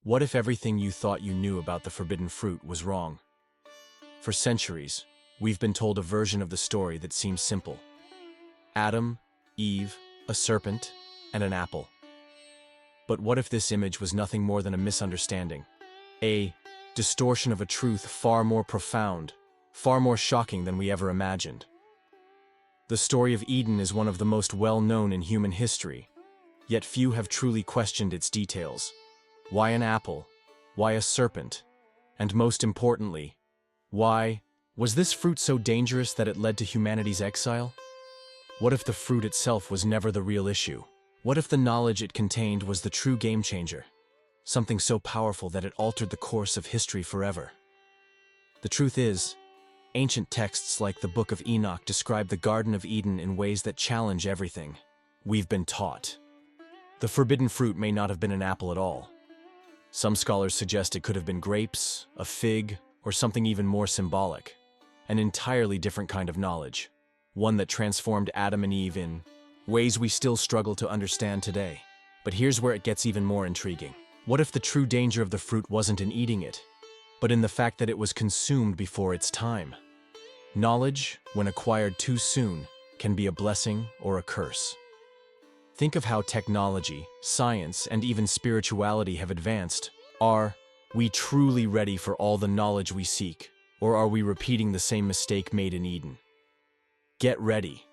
What if everything you thought you knew about the forbidden fruit was wrong? For centuries, we've been told a version of the story that seems simple. Adam, Eve, a serpent, and an apple. But what if this image was nothing more than a misunderstanding? A distortion of a truth far more profound, far more shocking than we ever imagined. The story of Eden is one of the most well-known in human history, yet few have truly questioned its details. Why an apple? Why a serpent? And most importantly, why was this fruit so dangerous that it led to humanity's exile? What if the fruit itself was never the real issue? What if the knowledge it contained was the true game changer? Something so powerful that it altered the course of history forever. The truth is, ancient texts like the Book of Enoch describe the Garden of Eden in ways that challenge everything we've been taught. The forbidden fruit may not have been an apple at all. Some scholars suggest it could have been grapes, a fig, or something even more symbolic. An entirely different kind of knowledge. One that transformed Adam and Eve in ways we still struggle to understand today. But here's where it gets even more intriguing. What if the true danger of the fruit wasn't in eating it, but in the fact that it was consumed before its time? Knowledge, when acquired too soon, can be a blessing or a curse. Think of how technology, science, and even spirituality have advanced. Are we truly ready for all the knowledge we seek, or are we repeating the same mistake made in Eden? Get ready,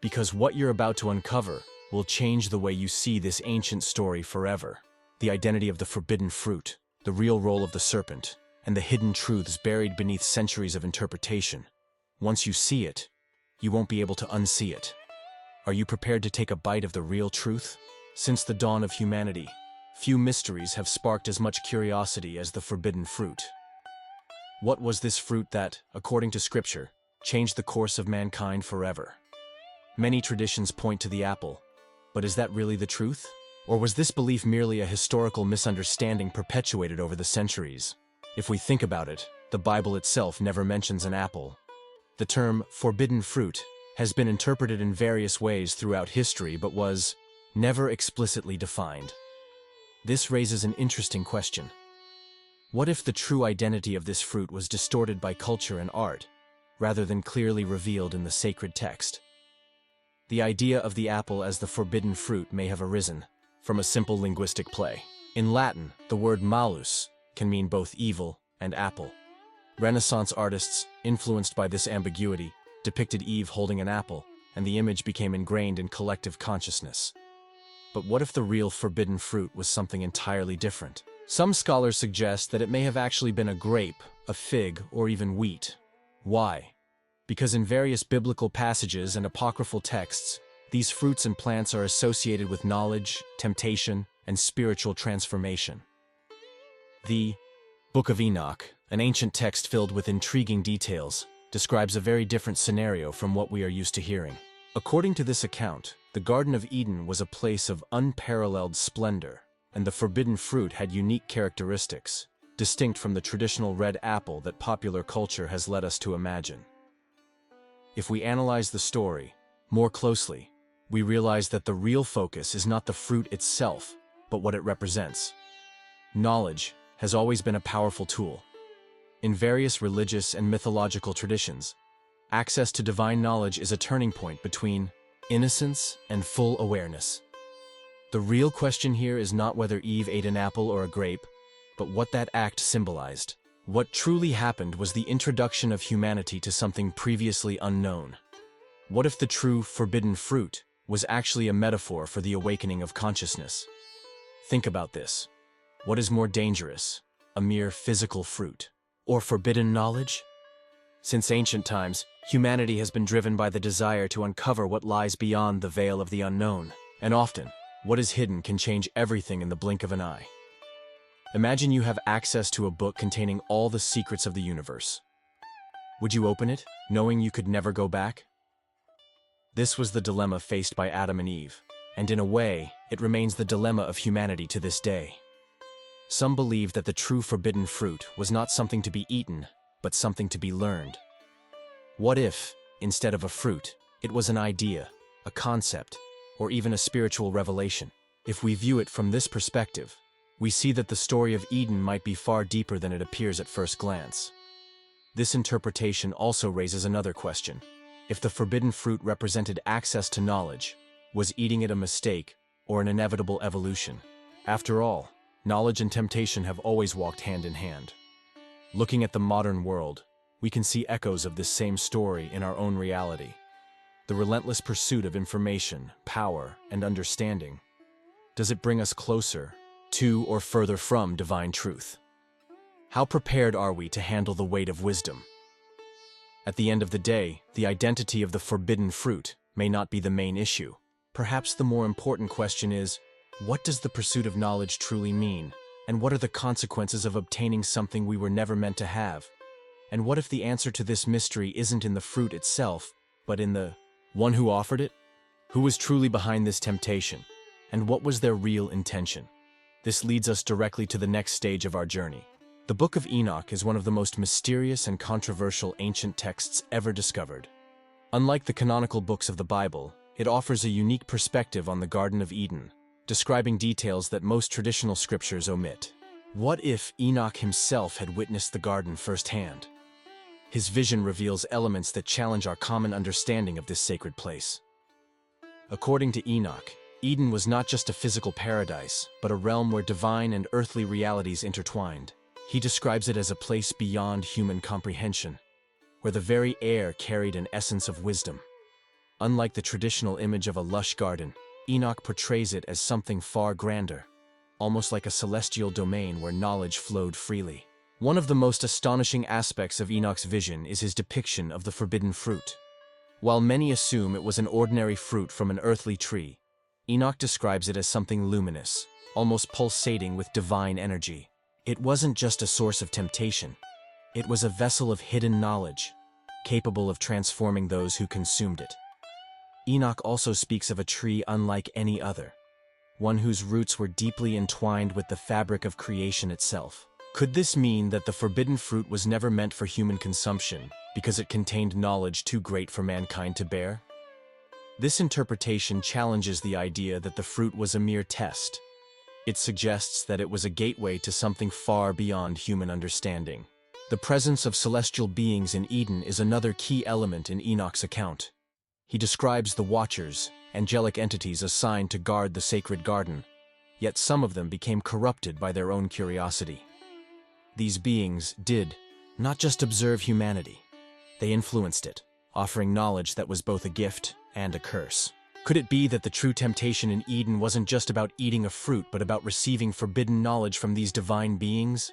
because what you're about to uncover will change the way you see this ancient story forever. The identity of the forbidden fruit, the real role of the serpent, and the hidden truths buried beneath centuries of interpretation. Once you see it, you won't be able to unsee it. Are you prepared to take a bite of the real truth? Since the dawn of humanity, few mysteries have sparked as much curiosity as the forbidden fruit. What was this fruit that, according to Scripture, changed the course of mankind forever? Many traditions point to the apple, but is that really the truth? Or was this belief merely a historical misunderstanding perpetuated over the centuries? If we think about it, the Bible itself never mentions an apple. The term forbidden fruit has been interpreted in various ways throughout history but was never explicitly defined. This raises an interesting question. What if the true identity of this fruit was distorted by culture and art, rather than clearly revealed in the sacred text? The idea of the apple as the forbidden fruit may have arisen from a simple linguistic play. In Latin, the word malus can mean both evil and apple. Renaissance artists, influenced by this ambiguity, depicted Eve holding an apple, and the image became ingrained in collective consciousness. But what if the real forbidden fruit was something entirely different? Some scholars suggest that it may have actually been a grape, a fig, or even wheat. Why? Because in various biblical passages and apocryphal texts, these fruits and plants are associated with knowledge, temptation, and spiritual transformation. The Book of Enoch, an ancient text filled with intriguing details, describes a very different scenario from what we are used to hearing. According to this account, the Garden of Eden was a place of unparalleled splendor, and the forbidden fruit had unique characteristics, distinct from the traditional red apple that popular culture has led us to imagine. If we analyze the story more closely, we realize that the real focus is not the fruit itself, but what it represents. Knowledge has always been a powerful tool. In various religious and mythological traditions, access to divine knowledge is a turning point between innocence and full awareness. The real question here is not whether Eve ate an apple or a grape, but what that act symbolized. What truly happened was the introduction of humanity to something previously unknown. What if the true forbidden fruit was actually a metaphor for the awakening of consciousness? Think about this. What is more dangerous, a mere physical fruit, or forbidden knowledge? Since ancient times, humanity has been driven by the desire to uncover what lies beyond the veil of the unknown, and often, what is hidden can change everything in the blink of an eye. Imagine you have access to a book containing all the secrets of the universe. Would you open it, knowing you could never go back? This was the dilemma faced by Adam and Eve, and in a way, it remains the dilemma of humanity to this day. Some believe that the true forbidden fruit was not something to be eaten, but something to be learned. What if, instead of a fruit, it was an idea, a concept, or even a spiritual revelation? If we view it from this perspective, we see that the story of Eden might be far deeper than it appears at first glance. This interpretation also raises another question. If the forbidden fruit represented access to knowledge, was eating it a mistake or an inevitable evolution? After all, knowledge and temptation have always walked hand in hand. Looking at the modern world, we can see echoes of this same story in our own reality. The relentless pursuit of information, power, and understanding. Does it bring us closer to or further from divine truth? How prepared are we to handle the weight of wisdom? At the end of the day, the identity of the forbidden fruit may not be the main issue. Perhaps the more important question is, what does the pursuit of knowledge truly mean? And what are the consequences of obtaining something we were never meant to have? And what if the answer to this mystery isn't in the fruit itself, but in the one who offered it? Who was truly behind this temptation? And what was their real intention? This leads us directly to the next stage of our journey. The Book of Enoch is one of the most mysterious and controversial ancient texts ever discovered. Unlike the canonical books of the Bible, it offers a unique perspective on the Garden of Eden, describing details that most traditional scriptures omit. What if Enoch himself had witnessed the garden firsthand? His vision reveals elements that challenge our common understanding of this sacred place. According to Enoch, Eden was not just a physical paradise, but a realm where divine and earthly realities intertwined. He describes it as a place beyond human comprehension, where the very air carried an essence of wisdom. Unlike the traditional image of a lush garden, Enoch portrays it as something far grander, almost like a celestial domain where knowledge flowed freely. One of the most astonishing aspects of Enoch's vision is his depiction of the forbidden fruit. While many assume it was an ordinary fruit from an earthly tree, Enoch describes it as something luminous, almost pulsating with divine energy. It wasn't just a source of temptation. It was a vessel of hidden knowledge, capable of transforming those who consumed it. Enoch also speaks of a tree unlike any other, one whose roots were deeply entwined with the fabric of creation itself. Could this mean that the forbidden fruit was never meant for human consumption because it contained knowledge too great for mankind to bear? This interpretation challenges the idea that the fruit was a mere test. It suggests that it was a gateway to something far beyond human understanding. The presence of celestial beings in Eden is another key element in Enoch's account. He describes the Watchers, angelic entities assigned to guard the sacred garden, yet some of them became corrupted by their own curiosity. These beings did not just observe humanity, they influenced it, offering knowledge that was both a gift and a curse. Could it be that the true temptation in Eden wasn't just about eating a fruit, but about receiving forbidden knowledge from these divine beings?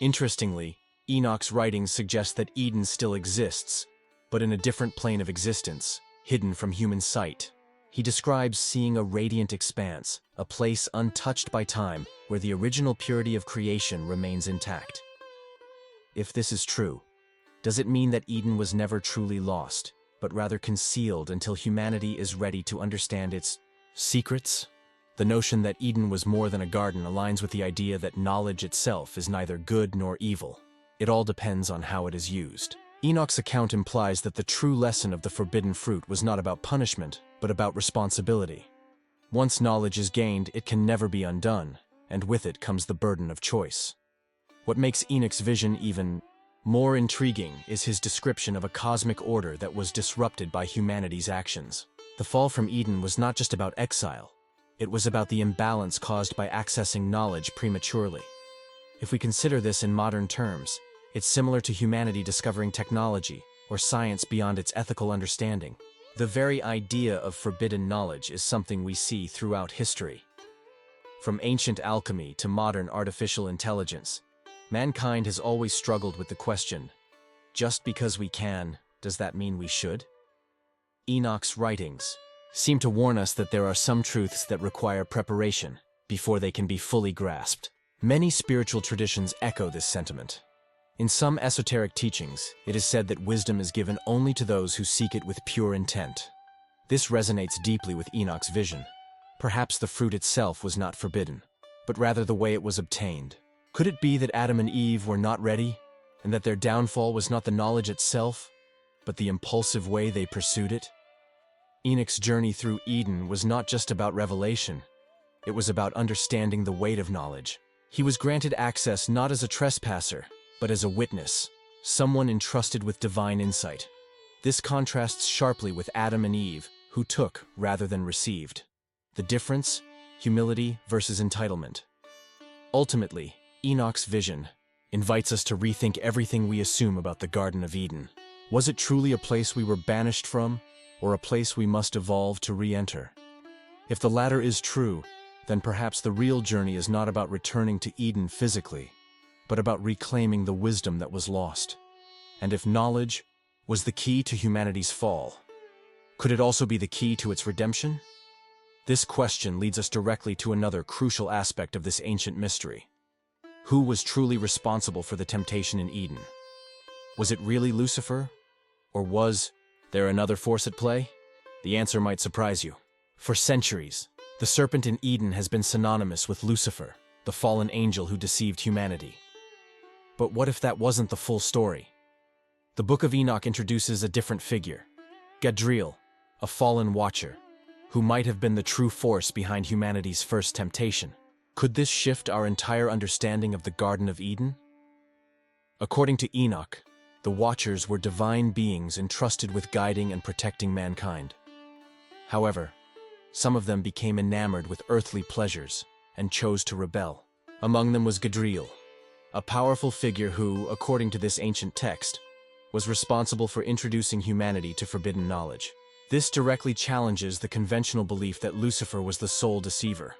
Interestingly, Enoch's writings suggest that Eden still exists, but in a different plane of existence, hidden from human sight. He describes seeing a radiant expanse, a place untouched by time, where the original purity of creation remains intact. If this is true, does it mean that Eden was never truly lost, but rather concealed until humanity is ready to understand its secrets? The notion that Eden was more than a garden aligns with the idea that knowledge itself is neither good nor evil. It all depends on how it is used. Enoch's account implies that the true lesson of the forbidden fruit was not about punishment, but about responsibility. Once knowledge is gained, it can never be undone, and with it comes the burden of choice. What makes Enoch's vision even more intriguing is his description of a cosmic order that was disrupted by humanity's actions. The fall from Eden was not just about exile. It was about the imbalance caused by accessing knowledge prematurely. If we consider this in modern terms, it's similar to humanity discovering technology or science beyond its ethical understanding. The very idea of forbidden knowledge is something we see throughout history. From ancient alchemy to modern artificial intelligence, mankind has always struggled with the question, just because we can, does that mean we should? Enoch's writings seem to warn us that there are some truths that require preparation before they can be fully grasped. Many spiritual traditions echo this sentiment. In some esoteric teachings, it is said that wisdom is given only to those who seek it with pure intent. This resonates deeply with Enoch's vision. Perhaps the fruit itself was not forbidden, but rather the way it was obtained. Could it be that Adam and Eve were not ready, and that their downfall was not the knowledge itself, but the impulsive way they pursued it? Enoch's journey through Eden was not just about revelation. it was about understanding the weight of knowledge. He was granted access not as a trespasser, but as a witness, someone entrusted with divine insight. This contrasts sharply with Adam and Eve, who took rather than received. The difference? Humility versus entitlement. Ultimately, Enoch's vision invites us to rethink everything we assume about the Garden of Eden. Was it truly a place we were banished from, or a place we must evolve to re-enter? If the latter is true, then perhaps the real journey is not about returning to Eden physically, but about reclaiming the wisdom that was lost. And if knowledge was the key to humanity's fall, could it also be the key to its redemption? This question leads us directly to another crucial aspect of this ancient mystery. Who was truly responsible for the temptation in Eden? Was it really Lucifer? Or was there another force at play? The answer might surprise you. For centuries, the serpent in Eden has been synonymous with Lucifer, the fallen angel who deceived humanity. But what if that wasn't the full story? The Book of Enoch introduces a different figure, Gadriel, a fallen watcher, who might have been the true force behind humanity's first temptation. Could this shift our entire understanding of the Garden of Eden? According to Enoch, the Watchers were divine beings entrusted with guiding and protecting mankind. However, some of them became enamored with earthly pleasures and chose to rebel. Among them was Gadriel, a powerful figure who, according to this ancient text, was responsible for introducing humanity to forbidden knowledge. This directly challenges the conventional belief that Lucifer was the sole deceiver.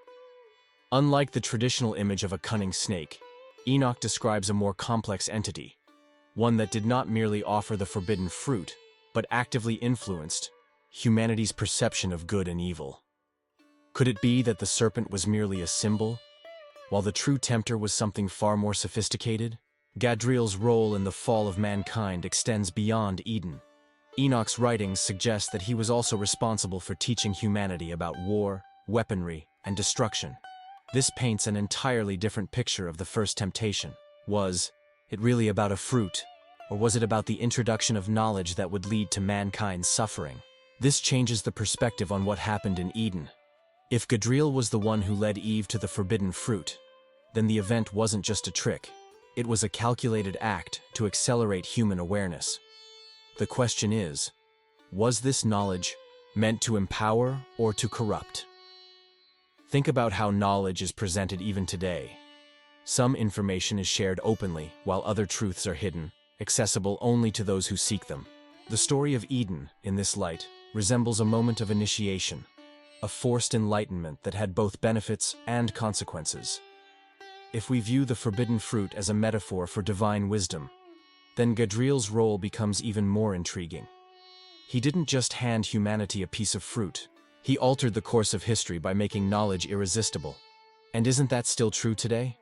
Unlike the traditional image of a cunning snake, Enoch describes a more complex entity, one that did not merely offer the forbidden fruit, but actively influenced humanity's perception of good and evil. Could it be that the serpent was merely a symbol, while the true tempter was something far more sophisticated? Gadriel's role in the fall of mankind extends beyond Eden. Enoch's writings suggest that he was also responsible for teaching humanity about war, weaponry, and destruction. This paints an entirely different picture of the first temptation. Was it really about a fruit, or was it about the introduction of knowledge that would lead to mankind's suffering? This changes the perspective on what happened in Eden. If Gadriel was the one who led Eve to the forbidden fruit, then the event wasn't just a trick. It was a calculated act to accelerate human awareness. The question is, was this knowledge meant to empower or to corrupt? Think about how knowledge is presented even today. Some information is shared openly, while other truths are hidden, accessible only to those who seek them. The story of Eden, in this light, resembles a moment of initiation, a forced enlightenment that had both benefits and consequences. If we view the forbidden fruit as a metaphor for divine wisdom, then Gadriel's role becomes even more intriguing. He didn't just hand humanity a piece of fruit, he altered the course of history by making knowledge irresistible. And isn't that still true today?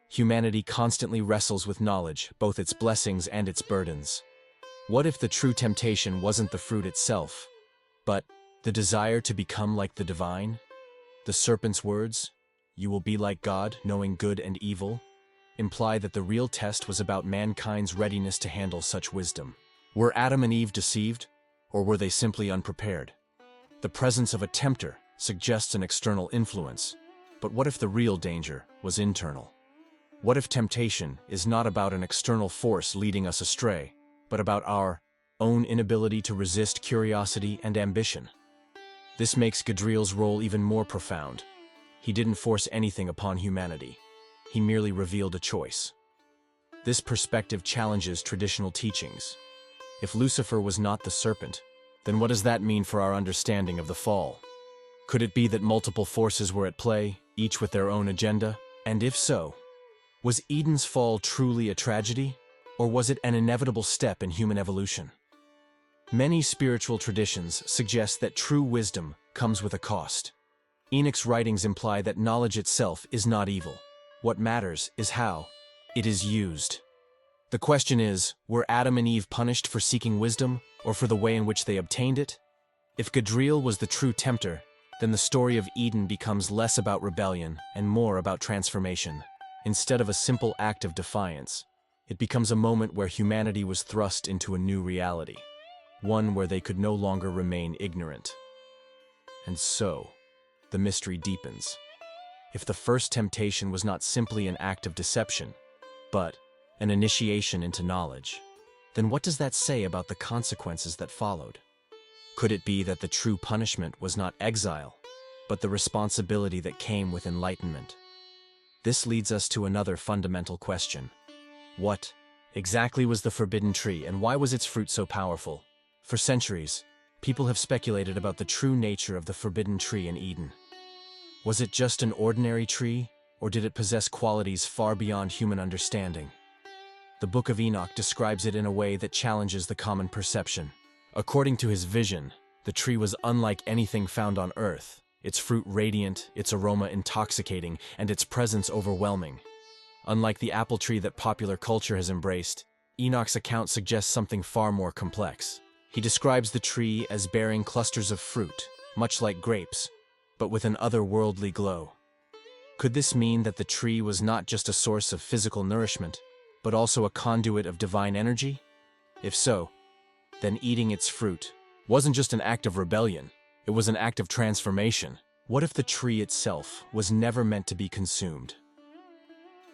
Humanity constantly wrestles with knowledge, both its blessings and its burdens. What if the true temptation wasn't the fruit itself, but the desire to become like the divine? The serpent's words, "You will be like God, knowing good and evil," imply that the real test was about mankind's readiness to handle such wisdom. Were Adam and Eve deceived, or were they simply unprepared? The presence of a tempter suggests an external influence, but what if the real danger was internal? What if temptation is not about an external force leading us astray, but about our own inability to resist curiosity and ambition? This makes Gadriel's role even more profound. He didn't force anything upon humanity. He merely revealed a choice. This perspective challenges traditional teachings. If Lucifer was not the serpent, then what does that mean for our understanding of the fall? Could it be that multiple forces were at play, each with their own agenda? And if so, was Eden's fall truly a tragedy, or was it an inevitable step in human evolution? Many spiritual traditions suggest that true wisdom comes with a cost. Enoch's writings imply that knowledge itself is not evil. What matters is how it is used. The question is, were Adam and Eve punished for seeking wisdom, or for the way in which they obtained it? If Gadriel was the true tempter, then the story of Eden becomes less about rebellion and more about transformation. Instead of a simple act of defiance, it becomes a moment where humanity was thrust into a new reality, one where they could no longer remain ignorant. And so, the mystery deepens. If the first temptation was not simply an act of deception, but an initiation into knowledge, then what does that say about the consequences that followed? Could it be that the true punishment was not exile, but the responsibility that came with enlightenment? This leads us to another fundamental question. What exactly was the forbidden tree, and why was its fruit so powerful? For centuries, people have speculated about the true nature of the forbidden tree in Eden. Was it just an ordinary tree, or did it possess qualities far beyond human understanding? The Book of Enoch describes it in a way that challenges the common perception. According to his vision, the tree was unlike anything found on earth, its fruit radiant, its aroma intoxicating, and its presence overwhelming. Unlike the apple tree that popular culture has embraced, Enoch's account suggests something far more complex. He describes the tree as bearing clusters of fruit, much like grapes, but with an otherworldly glow. Could this mean that the tree was not just a source of physical nourishment, but also a conduit of divine energy? If so, then eating its fruit wasn't just an act of rebellion, it was an act of transformation. What if the tree itself was never meant to be consumed?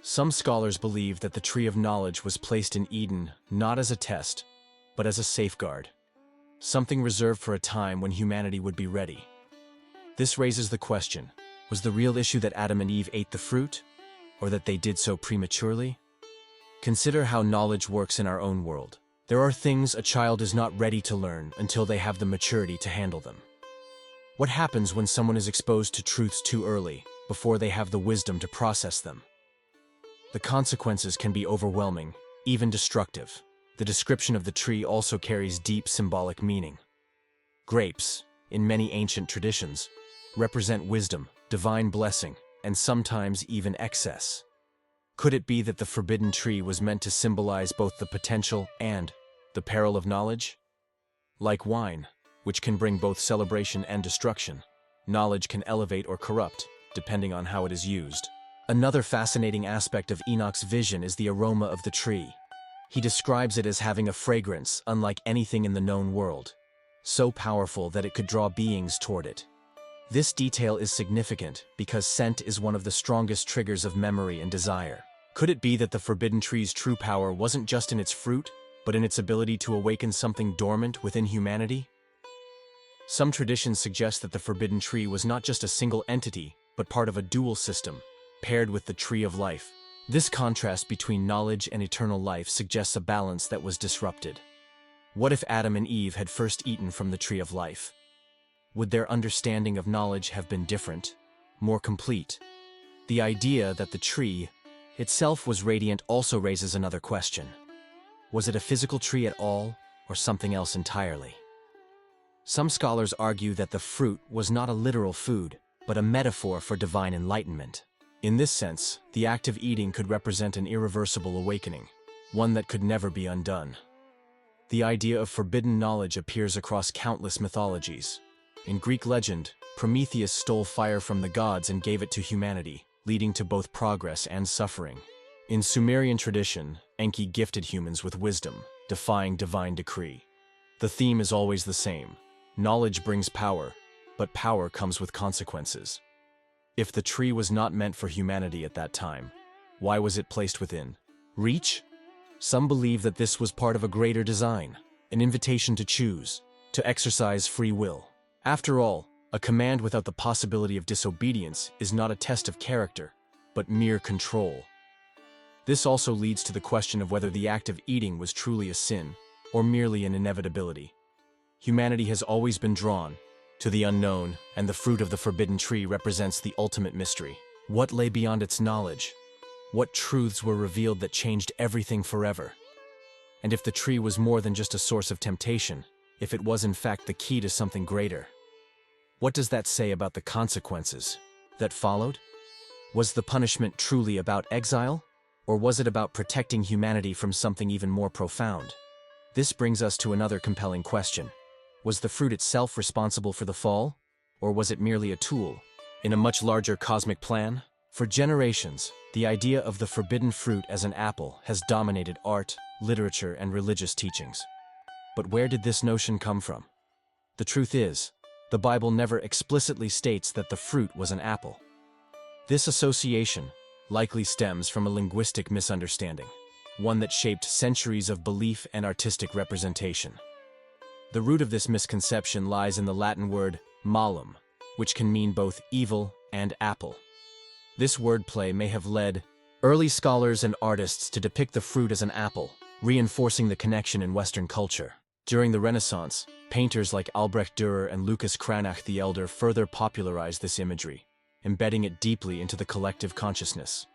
Some scholars believe that the tree of knowledge was placed in Eden not as a test, but as a safeguard, something reserved for a time when humanity would be ready. This raises the question, was the real issue that Adam and Eve ate the fruit, or that they did so prematurely? Consider how knowledge works in our own world. There are things a child is not ready to learn until they have the maturity to handle them. What happens when someone is exposed to truths too early, before they have the wisdom to process them? The consequences can be overwhelming, even destructive. The description of the tree also carries deep symbolic meaning. Grapes, in many ancient traditions, represent wisdom, divine blessing, and sometimes even excess. Could it be that the forbidden tree was meant to symbolize both the potential and the peril of knowledge? Like wine, which can bring both celebration and destruction, knowledge can elevate or corrupt, depending on how it is used. Another fascinating aspect of Enoch's vision is the aroma of the tree. He describes it as having a fragrance unlike anything in the known world, so powerful that it could draw beings toward it. This detail is significant because scent is one of the strongest triggers of memory and desire. Could it be that the forbidden tree's true power wasn't just in its fruit, but in its ability to awaken something dormant within humanity? Some traditions suggest that the forbidden tree was not just a single entity, but part of a dual system, paired with the tree of life. This contrast between knowledge and eternal life suggests a balance that was disrupted. What if Adam and Eve had first eaten from the tree of life? Would their understanding of knowledge have been different, more complete? The idea that the tree itself was radiant also raises another question. Was it a physical tree at all, or something else entirely? Some scholars argue that the fruit was not a literal food, but a metaphor for divine enlightenment. In this sense, the act of eating could represent an irreversible awakening, one that could never be undone. The idea of forbidden knowledge appears across countless mythologies. In Greek legend, Prometheus stole fire from the gods and gave it to humanity, leading to both progress and suffering. In Sumerian tradition, Enki gifted humans with wisdom, defying divine decree. The theme is always the same. Knowledge brings power, but power comes with consequences. If the tree was not meant for humanity at that time, why was it placed within reach? Some believe that this was part of a greater design, an invitation to choose, to exercise free will. After all, a command without the possibility of disobedience is not a test of character, but mere control. This also leads to the question of whether the act of eating was truly a sin, or merely an inevitability. Humanity has always been drawn to the unknown, and the fruit of the forbidden tree represents the ultimate mystery. What lay beyond its knowledge? What truths were revealed that changed everything forever? And if the tree was more than just a source of temptation, if it was in fact the key to something greater, what does that say about the consequences that followed? Was the punishment truly about exile, or was it about protecting humanity from something even more profound? This brings us to another compelling question. Was the fruit itself responsible for the fall, or was it merely a tool in a much larger cosmic plan? For generations, the idea of the forbidden fruit as an apple has dominated art, literature, and religious teachings. But where did this notion come from? The truth is, the Bible never explicitly states that the fruit was an apple. This association likely stems from a linguistic misunderstanding, one that shaped centuries of belief and artistic representation. The root of this misconception lies in the Latin word malum, which can mean both evil and apple. This wordplay may have led early scholars and artists to depict the fruit as an apple, reinforcing the connection in Western culture. During the Renaissance, painters like Albrecht Dürer and Lucas Cranach the Elder further popularized this imagery, embedding it deeply into the collective consciousness.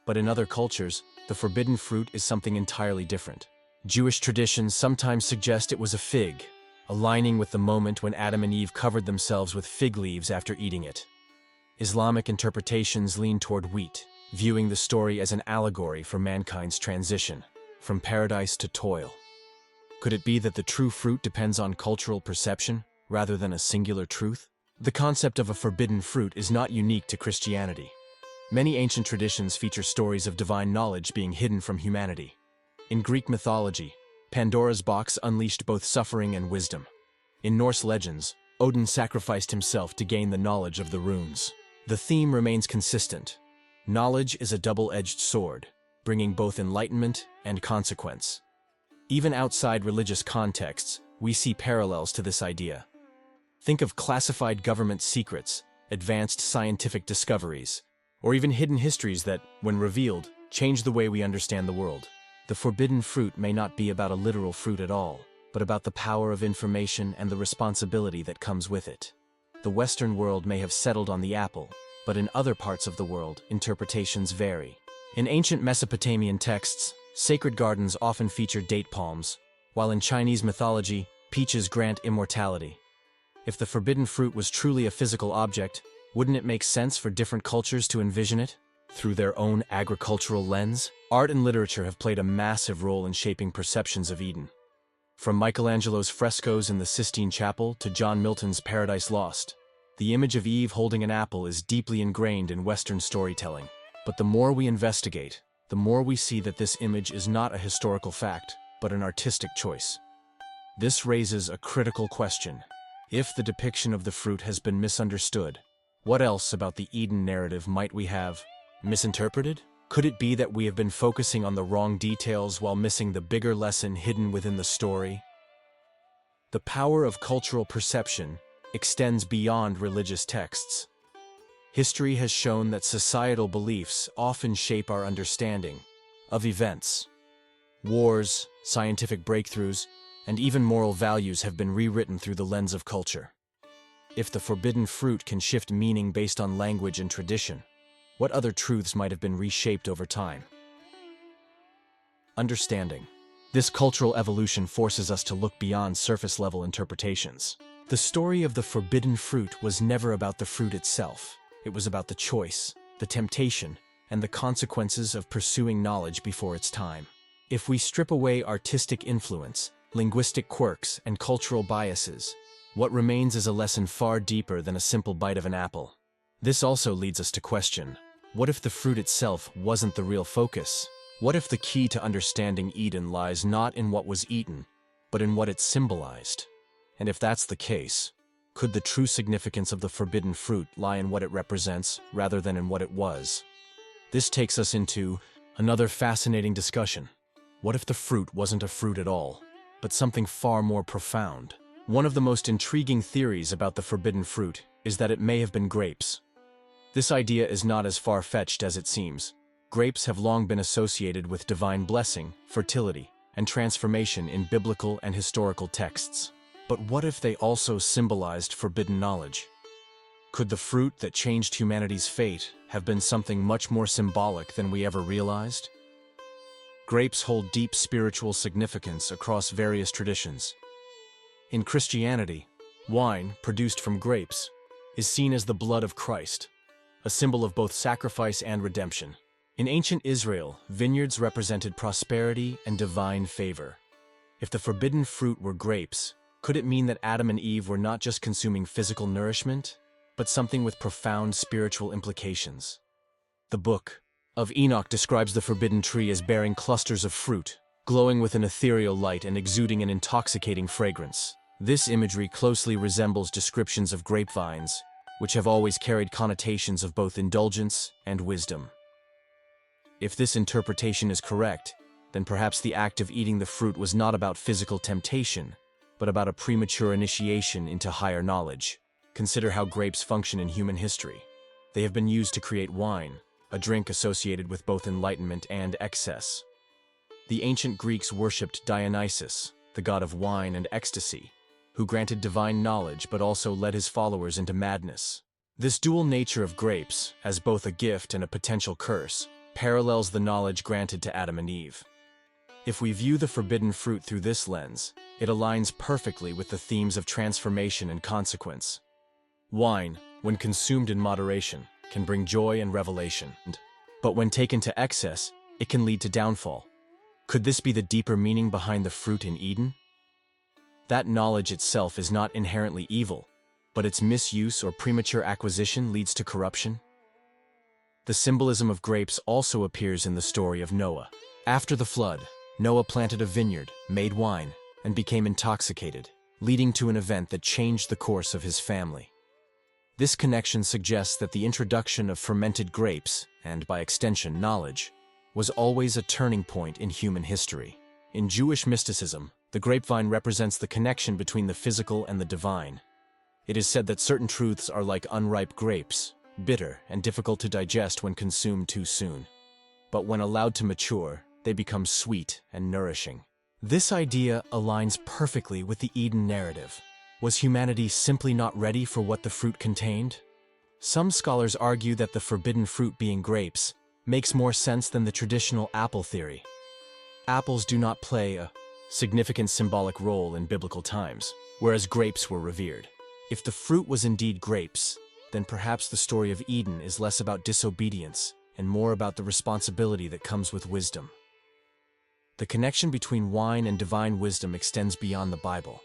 But in other cultures, the forbidden fruit is something entirely different. Jewish traditions sometimes suggest it was a fig, aligning with the moment when Adam and Eve covered themselves with fig leaves after eating it. Islamic interpretations lean toward wheat, viewing the story as an allegory for mankind's transition from paradise to toil. Could it be that the true fruit depends on cultural perception rather than a singular truth? The concept of a forbidden fruit is not unique to Christianity. Many ancient traditions feature stories of divine knowledge being hidden from humanity. In Greek mythology, Pandora's box unleashed both suffering and wisdom. In Norse legends, Odin sacrificed himself to gain the knowledge of the runes. The theme remains consistent. Knowledge is a double-edged sword, bringing both enlightenment and consequence. Even outside religious contexts, we see parallels to this idea. Think of classified government secrets, advanced scientific discoveries, or even hidden histories that, when revealed, change the way we understand the world. The forbidden fruit may not be about a literal fruit at all, but about the power of information and the responsibility that comes with it. The Western world may have settled on the apple, but in other parts of the world, interpretations vary. In ancient Mesopotamian texts, sacred gardens often feature date palms, while in Chinese mythology, peaches grant immortality. If the forbidden fruit was truly a physical object, wouldn't it make sense for different cultures to envision it through their own agricultural lens? Art and literature have played a massive role in shaping perceptions of Eden. From Michelangelo's frescoes in the Sistine Chapel to John Milton's Paradise Lost, the image of Eve holding an apple is deeply ingrained in Western storytelling. But the more we investigate, the more we see that this image is not a historical fact, but an artistic choice. This raises a critical question. If the depiction of the fruit has been misunderstood, what else about the Eden narrative might we have misinterpreted? Could it be that we have been focusing on the wrong details while missing the bigger lesson hidden within the story? The power of cultural perception extends beyond religious texts. History has shown that societal beliefs often shape our understanding of events. Wars, scientific breakthroughs, and even moral values have been rewritten through the lens of culture. If the forbidden fruit can shift meaning based on language and tradition, what other truths might have been reshaped over time? Understanding. This cultural evolution forces us to look beyond surface-level interpretations. The story of the forbidden fruit was never about the fruit itself. It was about the choice, the temptation, and the consequences of pursuing knowledge before its time. If we strip away artistic influence, linguistic quirks, and cultural biases, what remains is a lesson far deeper than a simple bite of an apple. This also leads us to question, what if the fruit itself wasn't the real focus? What if the key to understanding Eden lies not in what was eaten, but in what it symbolized? And if that's the case, could the true significance of the forbidden fruit lie in what it represents rather than in what it was? This takes us into another fascinating discussion. What if the fruit wasn't a fruit at all, but something far more profound? One of the most intriguing theories about the forbidden fruit is that it may have been grapes. This idea is not as far-fetched as it seems. Grapes have long been associated with divine blessing, fertility, and transformation in biblical and historical texts. But what if they also symbolized forbidden knowledge? Could the fruit that changed humanity's fate have been something much more symbolic than we ever realized? Grapes hold deep spiritual significance across various traditions. In Christianity, wine produced from grapes is seen as the blood of Christ, a symbol of both sacrifice and redemption. In ancient Israel, vineyards represented prosperity and divine favor. If the forbidden fruit were grapes, could it mean that Adam and Eve were not just consuming physical nourishment, but something with profound spiritual implications? The Book of Enoch describes the forbidden tree as bearing clusters of fruit, glowing with an ethereal light and exuding an intoxicating fragrance. This imagery closely resembles descriptions of grapevines, which have always carried connotations of both indulgence and wisdom. If this interpretation is correct, then perhaps the act of eating the fruit was not about physical temptation, but about a premature initiation into higher knowledge. Consider how grapes function in human history. They have been used to create wine, a drink associated with both enlightenment and excess. The ancient Greeks worshipped Dionysus, the god of wine and ecstasy, who granted divine knowledge but also led his followers into madness. This dual nature of grapes, as both a gift and a potential curse, parallels the knowledge granted to Adam and Eve. If we view the forbidden fruit through this lens, it aligns perfectly with the themes of transformation and consequence. Wine, when consumed in moderation, can bring joy and revelation, but when taken to excess, it can lead to downfall. Could this be the deeper meaning behind the fruit in Eden? That knowledge itself is not inherently evil, but its misuse or premature acquisition leads to corruption. The symbolism of grapes also appears in the story of Noah. After the flood, Noah planted a vineyard, made wine, and became intoxicated, leading to an event that changed the course of his family. This connection suggests that the introduction of fermented grapes, and by extension knowledge, was always a turning point in human history. In Jewish mysticism, the grapevine represents the connection between the physical and the divine. It is said that certain truths are like unripe grapes, bitter and difficult to digest when consumed too soon. But when allowed to mature, they become sweet and nourishing. This idea aligns perfectly with the Eden narrative. Was humanity simply not ready for what the fruit contained? Some scholars argue that the forbidden fruit being grapes makes more sense than the traditional apple theory. Apples do not play a significant symbolic role in biblical times, whereas grapes were revered. If the fruit was indeed grapes, then perhaps the story of Eden is less about disobedience and more about the responsibility that comes with wisdom. The connection between wine and divine wisdom extends beyond the Bible.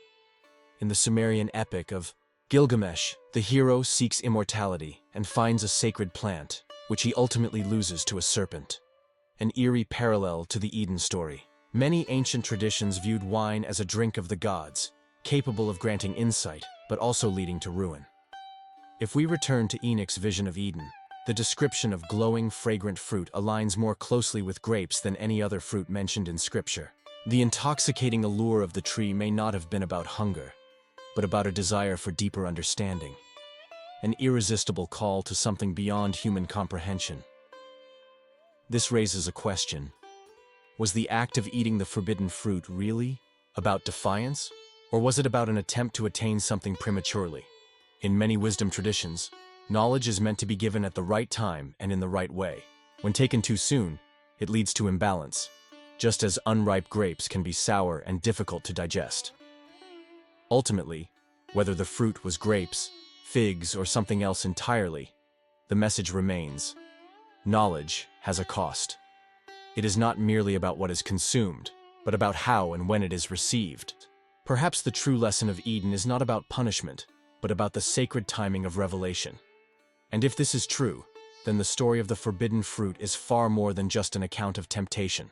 In the Sumerian epic of Gilgamesh, the hero seeks immortality and finds a sacred plant, which he ultimately loses to a serpent. An eerie parallel to the Eden story. Many ancient traditions viewed wine as a drink of the gods, capable of granting insight, but also leading to ruin. If we return to Enoch's vision of Eden, the description of glowing, fragrant fruit aligns more closely with grapes than any other fruit mentioned in Scripture. The intoxicating allure of the tree may not have been about hunger, but about a desire for deeper understanding. An irresistible call to something beyond human comprehension. This raises a question. Was the act of eating the forbidden fruit really about defiance, or was it about an attempt to attain something prematurely? In many wisdom traditions, knowledge is meant to be given at the right time and in the right way. When taken too soon, it leads to imbalance, just as unripe grapes can be sour and difficult to digest. Ultimately, whether the fruit was grapes, figs, or something else entirely, the message remains: knowledge has a cost. It is not merely about what is consumed, but about how and when it is received. Perhaps the true lesson of Eden is not about punishment, but about the sacred timing of revelation. And if this is true, then the story of the forbidden fruit is far more than just an account of temptation.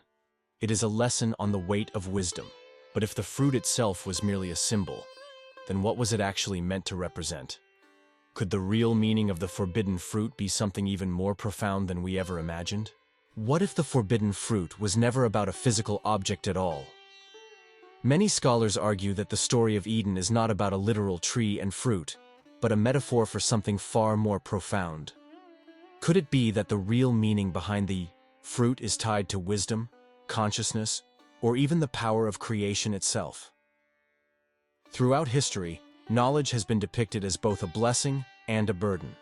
It is a lesson on the weight of wisdom. But if the fruit itself was merely a symbol, then what was it actually meant to represent? Could the real meaning of the forbidden fruit be something even more profound than we ever imagined? What if the forbidden fruit was never about a physical object at all? Many scholars argue that the story of Eden is not about a literal tree and fruit, but a metaphor for something far more profound. Could it be that the real meaning behind the fruit is tied to wisdom, consciousness, or even the power of creation itself? Throughout history, knowledge has been depicted as both a blessing and a burden.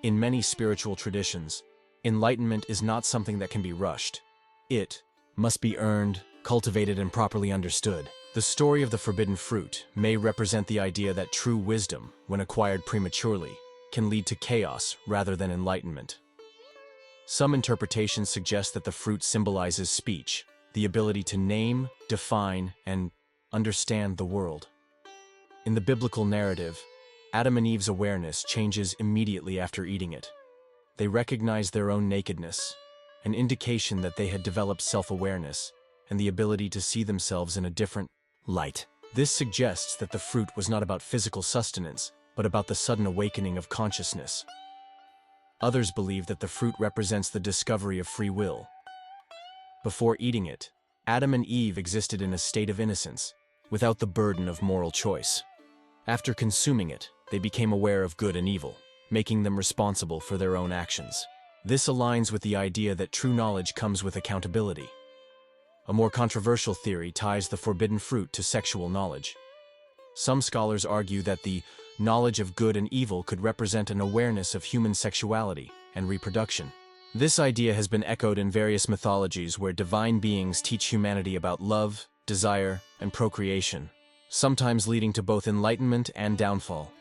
In many spiritual traditions, enlightenment is not something that can be rushed. It must be earned, cultivated, and properly understood. The story of the forbidden fruit may represent the idea that true wisdom, when acquired prematurely, can lead to chaos rather than enlightenment. Some interpretations suggest that the fruit symbolizes speech, the ability to name, define, and understand the world. In the biblical narrative, Adam and Eve's awareness changes immediately after eating it. They recognize their own nakedness, an indication that they had developed self-awareness and the ability to see themselves in a different light. This suggests that the fruit was not about physical sustenance, but about the sudden awakening of consciousness. Others believe that the fruit represents the discovery of free will. Before eating it, Adam and Eve existed in a state of innocence, without the burden of moral choice. After consuming it, they became aware of good and evil, making them responsible for their own actions. This aligns with the idea that true knowledge comes with accountability. A more controversial theory ties the forbidden fruit to sexual knowledge. Some scholars argue that the knowledge of good and evil could represent an awareness of human sexuality and reproduction. This idea has been echoed in various mythologies where divine beings teach humanity about love, desire, and procreation, sometimes leading to both enlightenment and downfall.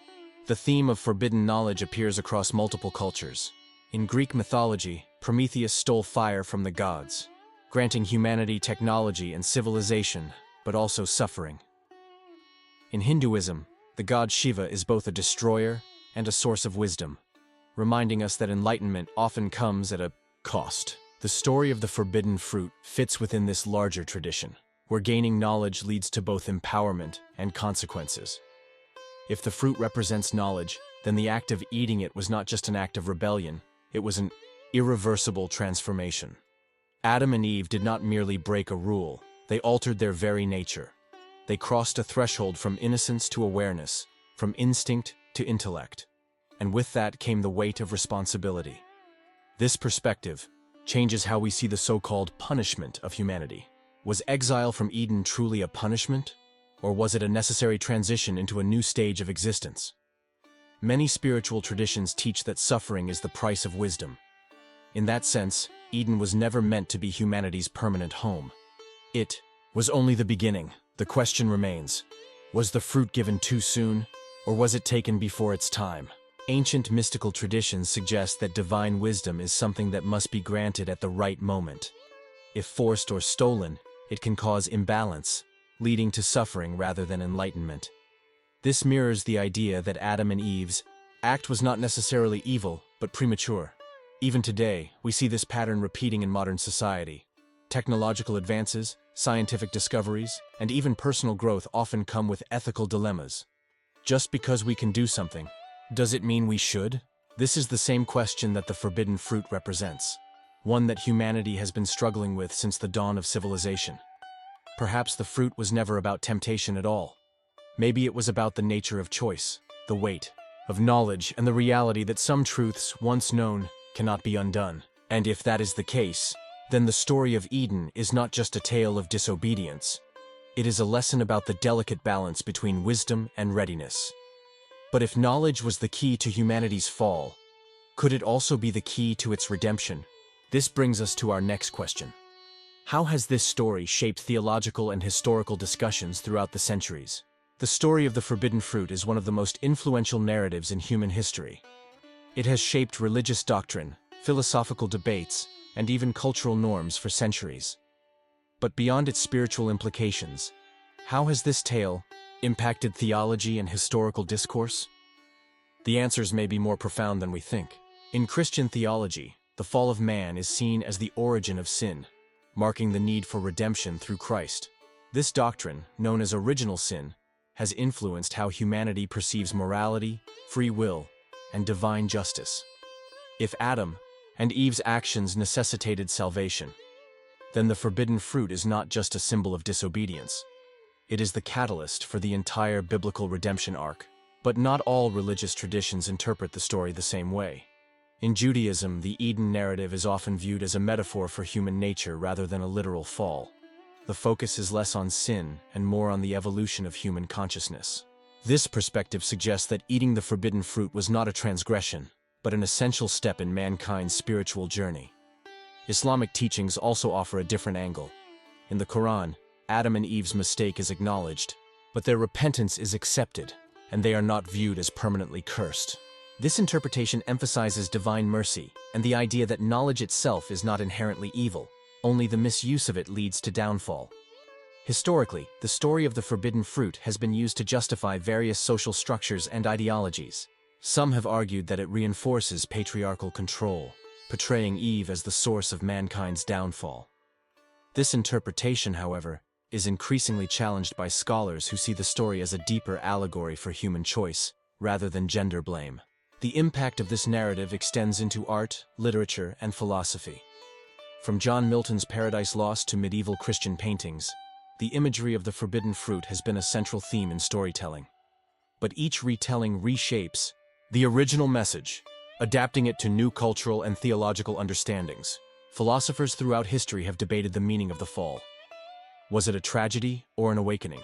The theme of forbidden knowledge appears across multiple cultures. In Greek mythology, Prometheus stole fire from the gods, granting humanity technology and civilization, but also suffering. In Hinduism, the god Shiva is both a destroyer and a source of wisdom, reminding us that enlightenment often comes at a cost. The story of the forbidden fruit fits within this larger tradition, where gaining knowledge leads to both empowerment and consequences. If the fruit represents knowledge, then the act of eating it was not just an act of rebellion, it was an irreversible transformation. Adam and Eve did not merely break a rule, they altered their very nature. They crossed a threshold from innocence to awareness, from instinct to intellect. And with that came the weight of responsibility. This perspective changes how we see the so-called punishment of humanity. Was exile from Eden truly a punishment, or was it a necessary transition into a new stage of existence? Many spiritual traditions teach that suffering is the price of wisdom. In that sense, Eden was never meant to be humanity's permanent home. It was only the beginning. The question remains, was the fruit given too soon, or was it taken before its time? Ancient mystical traditions suggest that divine wisdom is something that must be granted at the right moment. If forced or stolen, it can cause imbalance, leading to suffering rather than enlightenment. This mirrors the idea that Adam and Eve's act was not necessarily evil, but premature. Even today, we see this pattern repeating in modern society. Technological advances, scientific discoveries, and even personal growth often come with ethical dilemmas. Just because we can do something, does it mean we should? This is the same question that the forbidden fruit represents, one that humanity has been struggling with since the dawn of civilization. Perhaps the fruit was never about temptation at all. Maybe it was about the nature of choice, the weight of knowledge, and the reality that some truths, once known, cannot be undone. And if that is the case, then the story of Eden is not just a tale of disobedience. It is a lesson about the delicate balance between wisdom and readiness. But if knowledge was the key to humanity's fall, could it also be the key to its redemption? This brings us to our next question. How has this story shaped theological and historical discussions throughout the centuries? The story of the forbidden fruit is one of the most influential narratives in human history. It has shaped religious doctrine, philosophical debates, and even cultural norms for centuries. But beyond its spiritual implications, how has this tale impacted theology and historical discourse? The answers may be more profound than we think. In Christian theology, the fall of man is seen as the origin of sin, marking the need for redemption through Christ. This doctrine, known as original sin, has influenced how humanity perceives morality, free will, and divine justice. If Adam and Eve's actions necessitated salvation, then the forbidden fruit is not just a symbol of disobedience. It is the catalyst for the entire biblical redemption arc. But not all religious traditions interpret the story the same way. In Judaism, the Eden narrative is often viewed as a metaphor for human nature rather than a literal fall. The focus is less on sin and more on the evolution of human consciousness. This perspective suggests that eating the forbidden fruit was not a transgression, but an essential step in mankind's spiritual journey. Islamic teachings also offer a different angle. In the Quran, Adam and Eve's mistake is acknowledged, but their repentance is accepted, and they are not viewed as permanently cursed. This interpretation emphasizes divine mercy and the idea that knowledge itself is not inherently evil, only the misuse of it leads to downfall. Historically, the story of the forbidden fruit has been used to justify various social structures and ideologies. Some have argued that it reinforces patriarchal control, portraying Eve as the source of mankind's downfall. This interpretation, however, is increasingly challenged by scholars who see the story as a deeper allegory for human choice rather than gender blame. The impact of this narrative extends into art, literature, and philosophy. From John Milton's Paradise Lost to medieval Christian paintings, the imagery of the forbidden fruit has been a central theme in storytelling. But each retelling reshapes the original message, adapting it to new cultural and theological understandings. Philosophers throughout history have debated the meaning of the fall. Was it a tragedy or an awakening?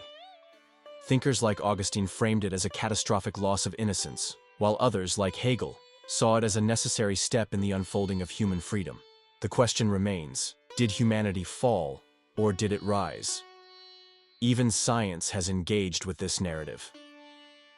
Thinkers like Augustine framed it as a catastrophic loss of innocence, while others, like Hegel, saw it as a necessary step in the unfolding of human freedom. The question remains, did humanity fall, or did it rise? Even science has engaged with this narrative.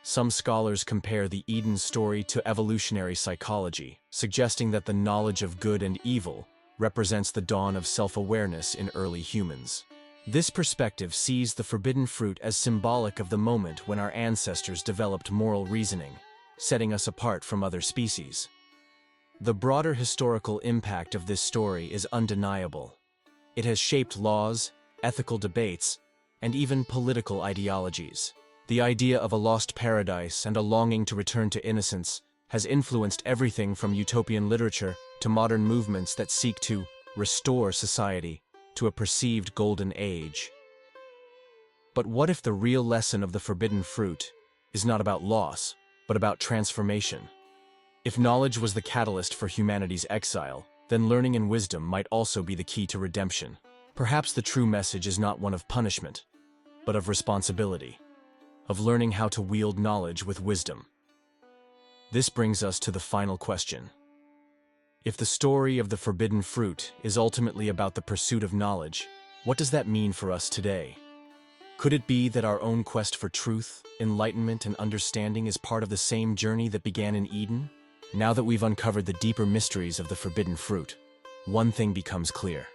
Some scholars compare the Eden story to evolutionary psychology, suggesting that the knowledge of good and evil represents the dawn of self-awareness in early humans. This perspective sees the forbidden fruit as symbolic of the moment when our ancestors developed moral reasoning, setting us apart from other species. The broader historical impact of this story is undeniable. It has shaped laws, ethical debates, and even political ideologies. The idea of a lost paradise and a longing to return to innocence has influenced everything from utopian literature to modern movements that seek to restore society to a perceived golden age. But what if the real lesson of the forbidden fruit is not about loss, but about transformation? If knowledge was the catalyst for humanity's exile, then learning and wisdom might also be the key to redemption. Perhaps the true message is not one of punishment, but of responsibility, of learning how to wield knowledge with wisdom. This brings us to the final question. If the story of the forbidden fruit is ultimately about the pursuit of knowledge, what does that mean for us today? Could it be that our own quest for truth, enlightenment, and understanding is part of the same journey that began in Eden? Now that we've uncovered the deeper mysteries of the forbidden fruit, one thing becomes clear.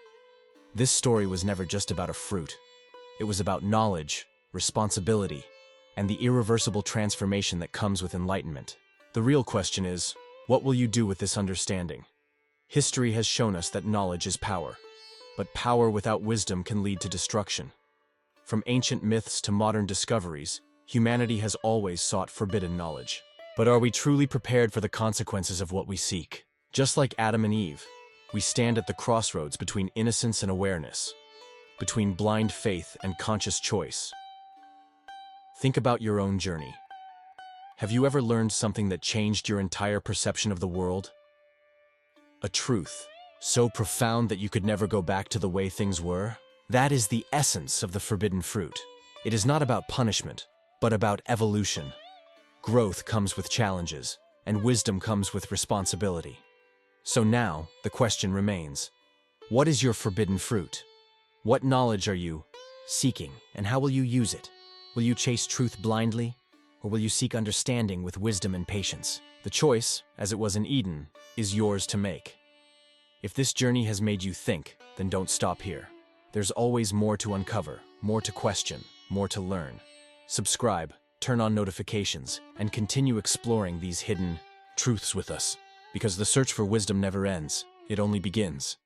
This story was never just about a fruit. It was about knowledge, responsibility, and the irreversible transformation that comes with enlightenment. The real question is, what will you do with this understanding? History has shown us that knowledge is power, but power without wisdom can lead to destruction. From ancient myths to modern discoveries, humanity has always sought forbidden knowledge. But are we truly prepared for the consequences of what we seek? Just like Adam and Eve, we stand at the crossroads between innocence and awareness, between blind faith and conscious choice. Think about your own journey. Have you ever learned something that changed your entire perception of the world? A truth so profound that you could never go back to the way things were? That is the essence of the forbidden fruit. It is not about punishment, but about evolution. Growth comes with challenges, and wisdom comes with responsibility. So now, the question remains, what is your forbidden fruit? What knowledge are you seeking, and how will you use it? Will you chase truth blindly, or will you seek understanding with wisdom and patience? The choice, as it was in Eden, is yours to make. If this journey has made you think, then don't stop here. There's always more to uncover, more to question, more to learn. Subscribe, turn on notifications, and continue exploring these hidden truths with us, because the search for wisdom never ends, it only begins.